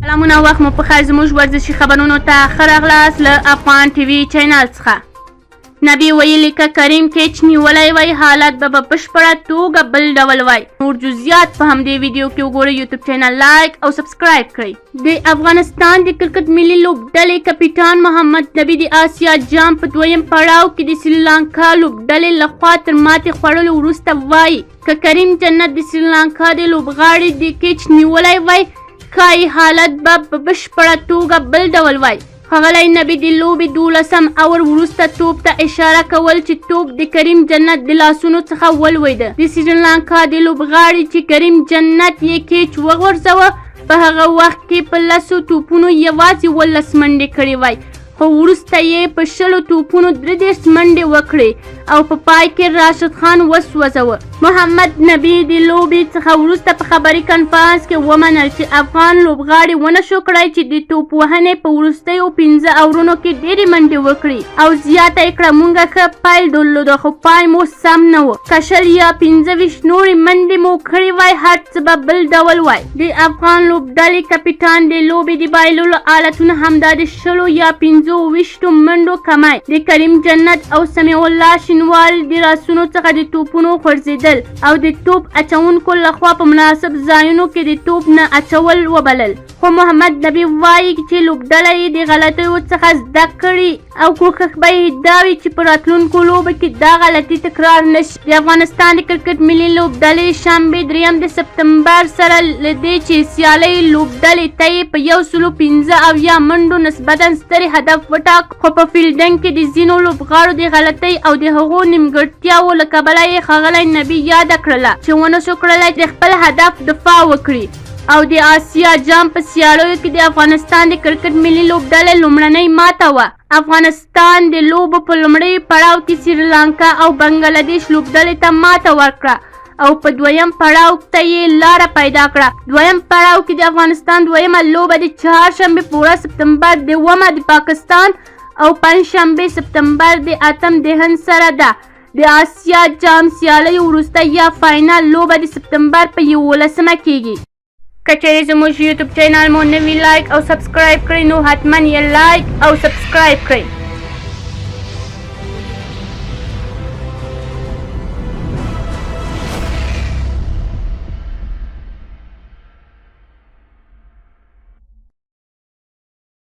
سلامونه وخت مو په خیر زموږ ورزشي خبرونو ته ښه راغلاست له افغان ټي وي چینل څخه نبي ویلي که کریم کیچ نیولی وای حالت به په بشپړه توګه بل ډول وای. نور جزئیات په همدې ویډیو کې وګورئ. یوټیوب چینل لایک او سبسکرایب کړئ. د افغانستان د کرکټ ملي لوبډلې کپټان محمد نبي د آسیا جام په دویم پړاو کې د سریلانکا لوبډلې لخوا تر ماتې خوړلو وروسته وایي که کریم جنت د سریلانکا د لوبغاړي د کیچ نیولی وای ښایي حالت به په بشپړه توګه بل ډول وای. ښاغلی نبي د لوبې 12 اور وروسته توپ ته اشاره کول چې توپ د کریم جنت د لاسونو څخه ولوېده. د سریلانکا د لوبغاړي چې کریم جنت یې کیچ وغورځوه په هغه وخت کې په 10 توپونو یوازې 18 منډې کړې وای، خو وروسته یې په 20 توپونو 33 منډې وکړې او په پای کې راشد خان وسوځوه. محمد نبي د لوبې څخه وروسته په خبري کنفرانس کې ومنل چې افغان لوبغاړي ونه شو کړی چې د توپ وهنې په وروستیو 15 اورونو کې ډېرې منډې وکړي او زیاته یې کړه موږ ښه پایل درلوده خو پای مو سم نه و. که 20 یا 25 نورې منډې مو کړې وای هر څه به بل ډول وای. د افغان لوبډلې کپټان د لوبې د بایللو حالتونه همدا د 20 یا 25 منډو کمای د کریم جنت او سمیع الله شینوال د راسونو څخه د توپونو غورځېدل او د توپ اچونکو لخوا په مناسب ځایونو کې د توپ نه اچول وبلل. خو محمد نبي وایي چې لوبډله یې د غلطیو څخه زده کړي او کوښښ به یې دا وي چې په راتلونکو لوبو کې دا غلطي تکرار نشي. د افغانستان د کرکټ ملي لوبډلې شنبې 3 سپتمبر سره له دې چې سیالۍ لوبډلې ته یې په 115 منډو نسبتا ستر هدف وټاک، خو په فیلډینګ کې د ځینو لوبغاړو د غلطۍ او د هغو نیمګړتیاوو له کبله یې ښاغلی نبي یاده کړله چې ونه شو کړلی د خپل هدف دفاع وکړي او د آسیا جام په سیالیو کې د افغانستان د کرکټ ملي لوبډلې لومړنۍ ماته وه. افغانستان د لوبو په لومړي پړاو کې سریلانکا او بنګلادیش لوبډلې ته ماته ورکړه او په دویم پړاو ته یې لاره پیدا کړه. دویم پړاو کې د افغانستان دویمه لوبه د چهارشنبې په 1 سپتمبر د پاکستان او پنجشنبې سپتمبر د 8 دهن سره ده. د آسیا جام سیالیو وروسته یا فاینل لوبه د سپتمبر په 11 کېږي. که چیرې زموږ یوټیوب چینل مو نوي لایک او سبسکرایب کړئ نو حتما یې لایک او سبسکرایب کړئ.